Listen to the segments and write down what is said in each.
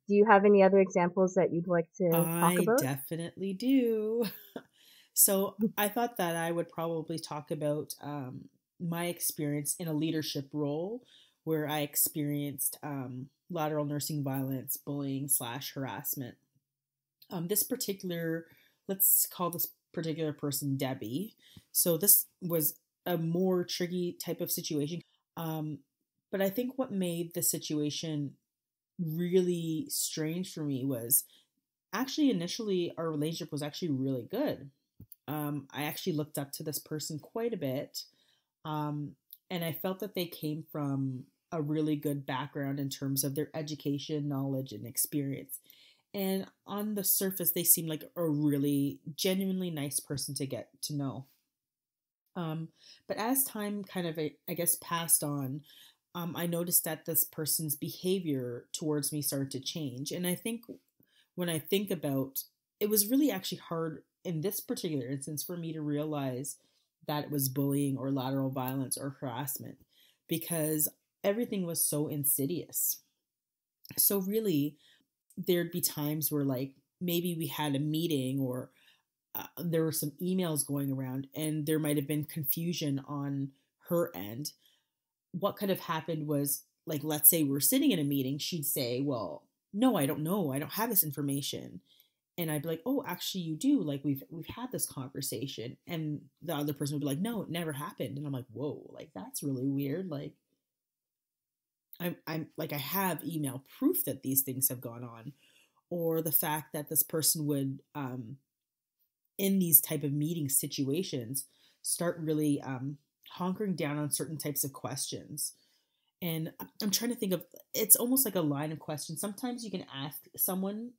Do you have any other examples that you'd like to talk I about? definitely do. So I thought that I would probably talk about my experience in a leadership role where I experienced lateral nursing violence, bullying slash harassment. This particular, let's call this particular person Debbie. So this was a more tricky type of situation. Um, but I think what made the situation really strange for me was actually initially our relationship was actually really good. I actually looked up to this person quite a bit. Um, and I felt that they came from a really good background in terms of their education, knowledge, and experience. And on the surface, they seemed like a really genuinely nice person to get to know. Um, but as time kind of, I guess, passed on, I noticed that this person's behavior towards me started to change. And I think when I think about it was really actually hard in this particular instance for me to realize that it was bullying or lateral violence or harassment because everything was so insidious. So really there'd be times where like maybe we had a meeting or there were some emails going around and there might have been confusion on her end. What could have happened was like let's say we're sitting in a meeting, she'd say, well, no, I don't know, I don't have this information. And I'd be like, oh, actually you do, like we've had this conversation. And the other person would be like, no, it never happened. And I'm like, whoa, like that's really weird. Like I'm like I have email proof that these things have gone on. Or the fact that this person would in these type of meeting situations start really honkering down on certain types of questions. And I'm trying to think of it's almost like a line of questions. Sometimes you can ask someone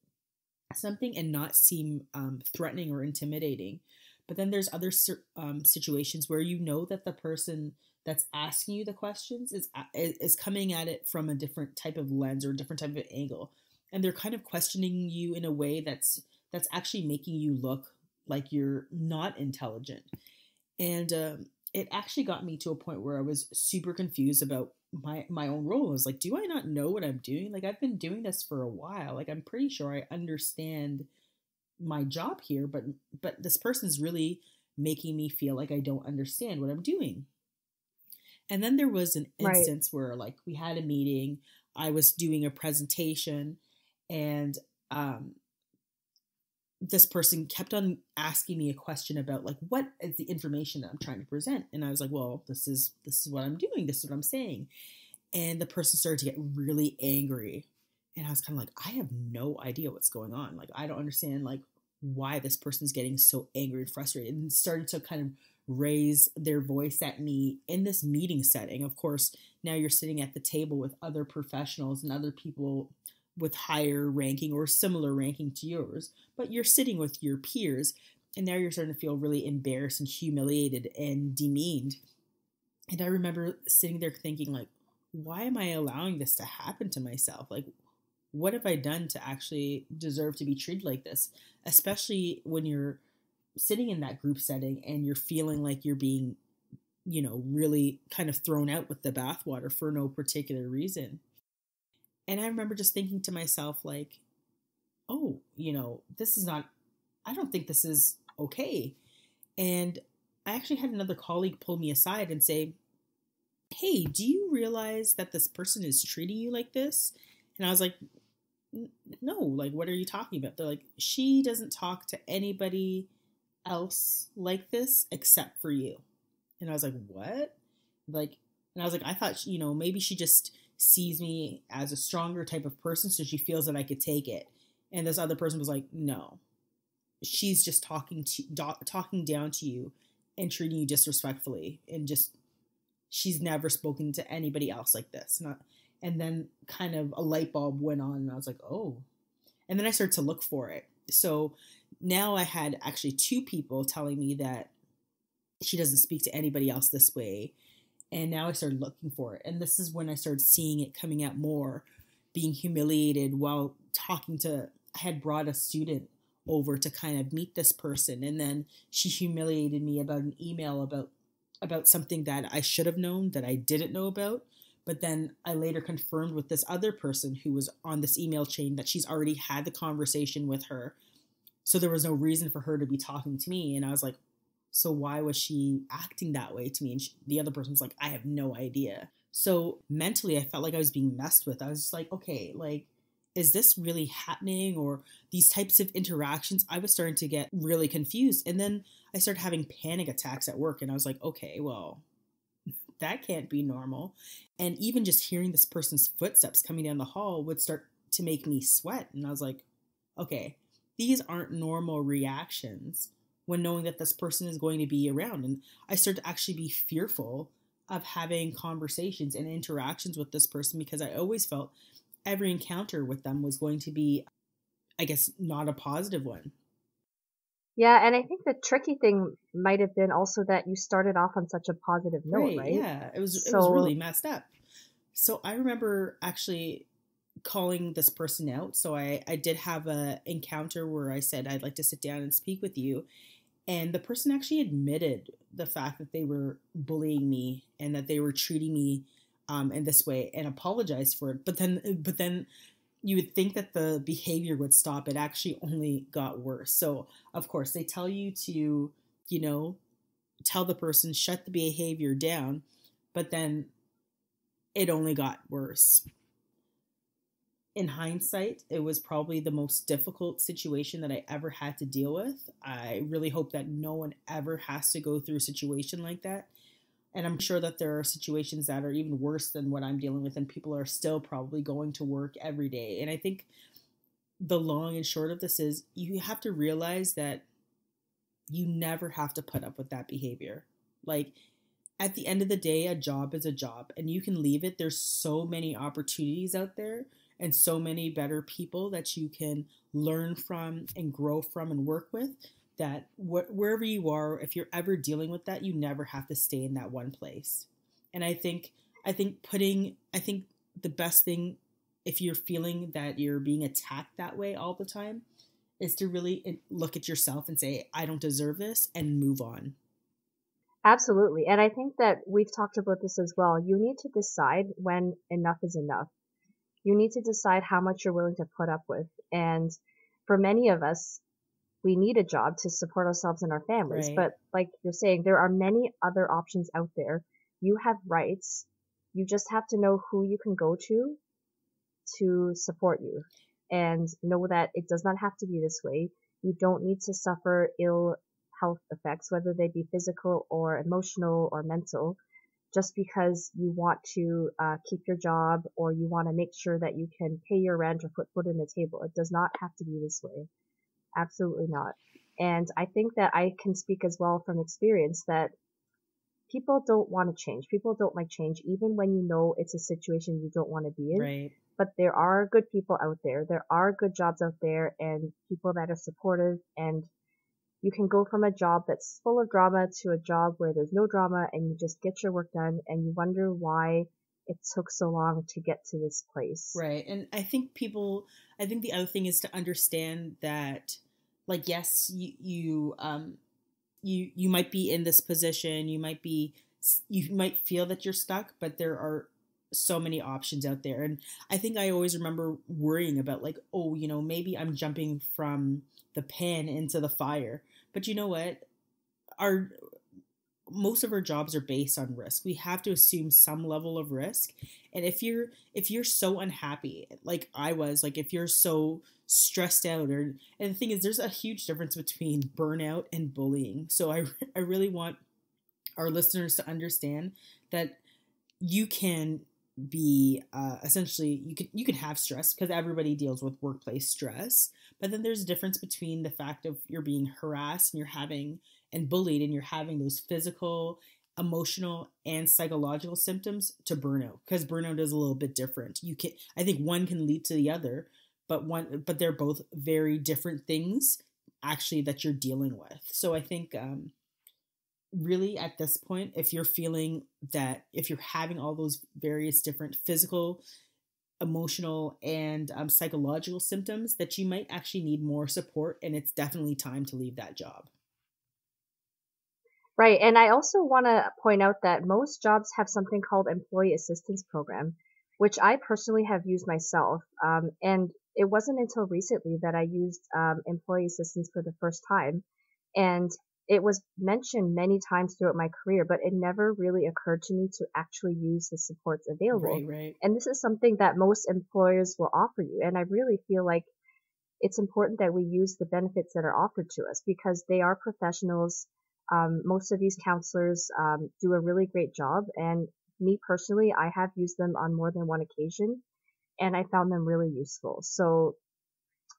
something and not seem threatening or intimidating. But then there's other situations where you know that the person that's asking you the questions is coming at it from a different type of lens or a different type of angle, and they're kind of questioning you in a way that's actually making you look like you're not intelligent. And it actually got me to a point where I was super confused about my own role. I was like, do I not know what I'm doing? Like I've been doing this for a while. Like I'm pretty sure I understand my job here, but this person's really making me feel like I don't understand what I'm doing. And then there was an Right. instance where like we had a meeting, I was doing a presentation, and um this person kept on asking me a question about like what is the information that I'm trying to present. And I was like, well, this is what I'm doing, this is what I'm saying. And the person started to get really angry. And I was kind of like, I have no idea what's going on. Like, I don't understand like why this person's getting so angry and frustrated, and started to kind of raise their voice at me in this meeting setting. Of course, now you're sitting at the table with other professionals and other people with higher ranking or similar ranking to yours, but you're sitting with your peers, and now you're starting to feel really embarrassed and humiliated and demeaned. And I remember sitting there thinking like, why am I allowing this to happen to myself? Like, what have I done to actually deserve to be treated like this? Especially when you're sitting in that group setting and you're feeling like you're being, really kind of thrown out with the bathwater for no particular reason. And I remember just thinking to myself, like, oh, this is not, I don't think this is okay. And I actually had another colleague pull me aside and say, hey, do you realize that this person is treating you like this? And I was like, no, like, what are you talking about? They're like, she doesn't talk to anybody else like this except for you. And I was like, what? Like, and I was like, I thought, maybe she just sees me as a stronger type of person, so she feels that I could take it. And this other person was like, no, she's just talking down to you and treating you disrespectfully, and just she's never spoken to anybody else like this. And then kind of a light bulb went on, and I was like, oh. And then I started to look for it. So now I had actually two people telling me that she doesn't speak to anybody else this way. And now I started looking for it. And this is when I started seeing it coming out more, being humiliated while talking to, I had brought a student over to kind of meet this person. And then she humiliated me about an email about something that I should have known that I didn't know about. But then I later confirmed with this other person who was on this email chain that she's already had the conversation with her. So there was no reason for her to be talking to me. And I was like, so why was she acting that way to me? And the other person was like, I have no idea. So mentally, I felt like I was being messed with. I was just like, okay, like, is this really happening? Or these types of interactions? I was starting to get really confused. And then I started having panic attacks at work. And I was like, okay, well, that can't be normal. And even just hearing this person's footsteps coming down the hall would start to make me sweat. And I was like, okay, these aren't normal reactions when knowing that this person is going to be around. And I started to actually be fearful of having conversations and interactions with this person because I always felt every encounter with them was going to be, I guess, not a positive one. Yeah, and I think the tricky thing might have been also that you started off on such a positive note, right? Yeah, it was really messed up. So I remember actually calling this person out. So I did have a encounter where I said, I'd like to sit down and speak with you. And the person actually admitted the fact that they were bullying me and that they were treating me in this way and apologized for it. But then you would think that the behavior would stop. It actually only got worse. So of course they tell you to, tell the person, shut the behavior down, but then it only got worse. In hindsight, it was probably the most difficult situation that I ever had to deal with. I really hope that no one ever has to go through a situation like that. And I'm sure that there are situations that are even worse than what I'm dealing with, and people are still probably going to work every day. And I think the long and short of this is you have to realize that you never have to put up with that behavior. Like, at the end of the day, a job is a job and you can leave it. There's so many opportunities out there and so many better people that you can learn from and grow from and work with, that wherever you are, if you're ever dealing with that, you never have to stay in that one place. And I think the best thing, if you're feeling that you're being attacked that way all the time, is to really look at yourself and say, I don't deserve this, and move on. Absolutely. And I think that we've talked about this as well. You need to decide when enough is enough. You need to decide how much you're willing to put up with. And for many of us, we need a job to support ourselves and our families. Right. But like you're saying, there are many other options out there. You have rights. You just have to know who you can go to support you, and know that it does not have to be this way. You don't need to suffer ill health effects, whether they be physical or emotional or mental, just because you want to keep your job or you want to make sure that you can pay your rent or put food on the table. It does not have to be this way. Absolutely not. And I think that I can speak as well from experience that people don't want to change. People don't like change, even when you know it's a situation you don't want to be in. Right. But there are good people out there. There are good jobs out there and people that are supportive, and you can go from a job that's full of drama to a job where there's no drama and you just get your work done and you wonder why it took so long to get to this place. Right. And I think the other thing is to understand that, like, yes, you might be in this position, you might feel that you're stuck, but there are so many options out there. And I think I always remember worrying about, like, oh, maybe I'm jumping from the pan into the fire. But you know what? Most of our jobs are based on risk. We have to assume some level of risk. And if you're so unhappy, like I was, like if you're so stressed out, and the thing is, there's a huge difference between burnout and bullying. So I really want our listeners to understand that you can be essentially, you can have stress, because everybody deals with workplace stress, but then there's a difference between the fact of you're being harassed and bullied and you're having those physical, emotional, and psychological symptoms to burnout, because burnout is a little bit different. I think one can lead to the other, but they're both very different things actually that you're dealing with. So I think really at this point, if you're feeling that, if you're having all those various different physical, emotional, and psychological symptoms, that you might actually need more support, and it's definitely time to leave that job. Right. And I also want to point out that most jobs have something called employee assistance program, which I personally have used myself. And it wasn't until recently that I used employee assistance for the first time. And it was mentioned many times throughout my career, but it never really occurred to me to actually use the supports available. Right, right. And this is something that most employers will offer you. And I really feel like it's important that we use the benefits that are offered to us because they are professionals. Most of these counselors do a really great job, and me personally, I have used them on more than one occasion, and I found them really useful. So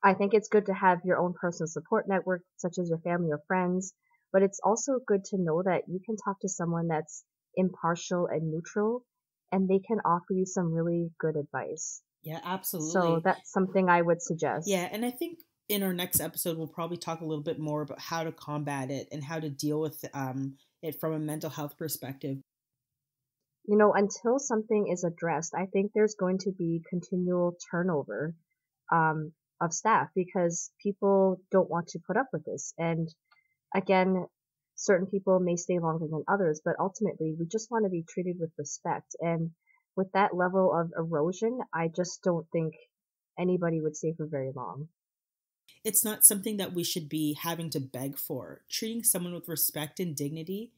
I think it's good to have your own personal support network, such as your family or friends, but it's also good to know that you can talk to someone that's impartial and neutral, and they can offer you some really good advice. Yeah, So absolutely. that's something I would suggest. Yeah, and I think in our next episode we'll probably talk a little bit more about how to combat it and how to deal with it from a mental health perspective. Until something is addressed, I think there's going to be continual turnover of staff because people don't want to put up with this. And again, certain people may stay longer than others, but ultimately we just want to be treated with respect. And with that level of erosion, I just don't think anybody would stay for very long. It's not something that we should be having to beg for. Treating someone with respect and dignity,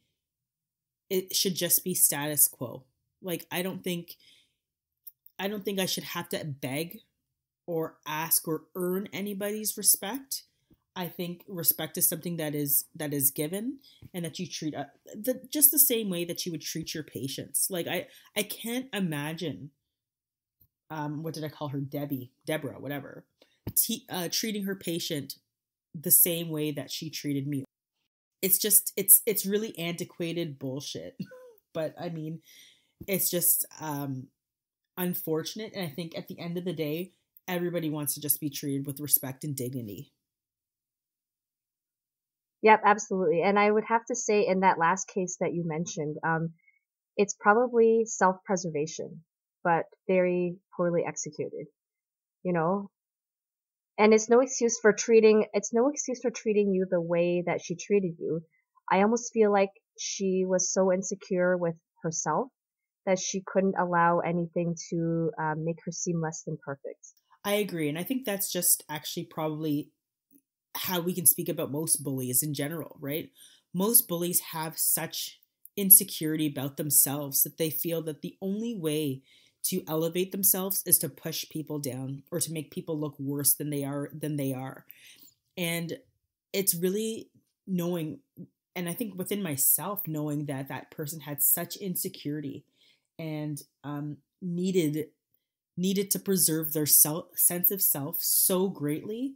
it should just be status quo. Like I don't think I should have to beg or ask or earn anybody's respect. I think respect is something that is given, and that you treat just the same way that you would treat your patients. Like I can't imagine what did I call her, Deborah, whatever, treating her patient the same way that she treated me. It's really antiquated bullshit. But I mean, it's just unfortunate, and I think at the end of the day, everybody wants to just be treated with respect and dignity. Yep, absolutely. And I would have to say in that last case that you mentioned, it's probably self-preservation, but very poorly executed, you know? And it's no excuse for treating you the way that she treated you. I almost feel like she was so insecure with herself that she couldn't allow anything to make her seem less than perfect. I agree, and I think that's just actually probably how we can speak about most bullies in general, right? Most bullies have such insecurity about themselves that they feel that the only way to elevate themselves is to push people down or to make people look worse than they are. And it's really knowing, and I think within myself, knowing that that person had such insecurity and needed to preserve their sense of self so greatly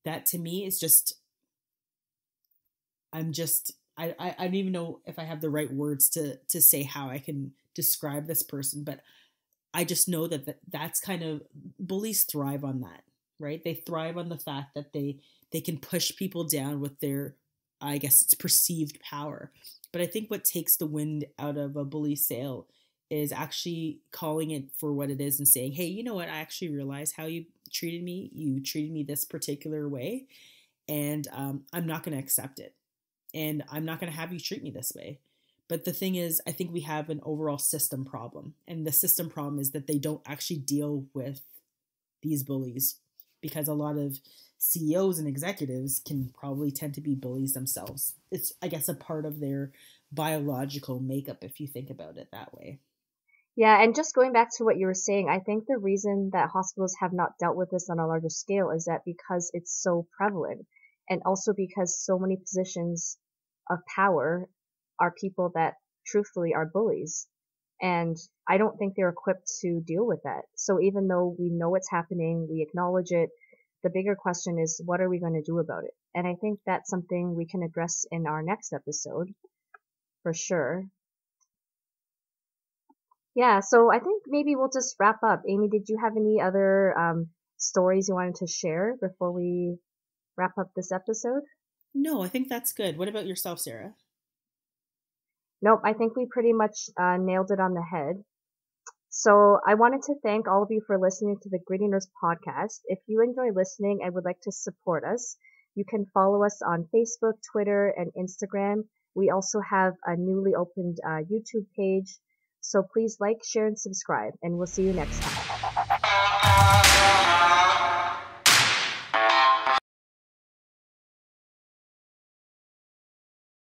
that to me is just I'm just I don't even know if I have the right words to say how I can describe this person, but I just know that's kind of, bullies thrive on that, right? They thrive on the fact that they can push people down with their, I guess it's perceived power. But I think what takes the wind out of a bully sail is actually calling it for what it is and saying, "Hey, you know what? I actually realize how you treated me. You treated me this particular way, and I'm not going to accept it, and I'm not going to have you treat me this way." But the thing is, I think we have an overall system problem. And the system problem is that they don't actually deal with these bullies, because a lot of CEOs and executives can probably tend to be bullies themselves. It's, I guess, a part of their biological makeup if you think about it that way. Yeah, and just going back to what you were saying, I think the reason that hospitals have not dealt with this on a larger scale is that because it's so prevalent, and also because so many positions of power are people that truthfully are bullies. And I don't think they're equipped to deal with that. So even though we know it's happening, we acknowledge it, the bigger question is, what are we going to do about it? And I think that's something we can address in our next episode, for sure. Yeah, so I think maybe we'll just wrap up. Amie, did you have any other stories you wanted to share before we wrap up this episode? No, I think that's good. What about yourself, Sarah? Nope, I think we pretty much nailed it on the head. So I wanted to thank all of you for listening to the Gritty Nurse podcast. If you enjoy listening and would like to support us, you can follow us on Facebook, Twitter, and Instagram We also have a newly opened YouTube page. So please like, share, and subscribe, and we'll see you next time.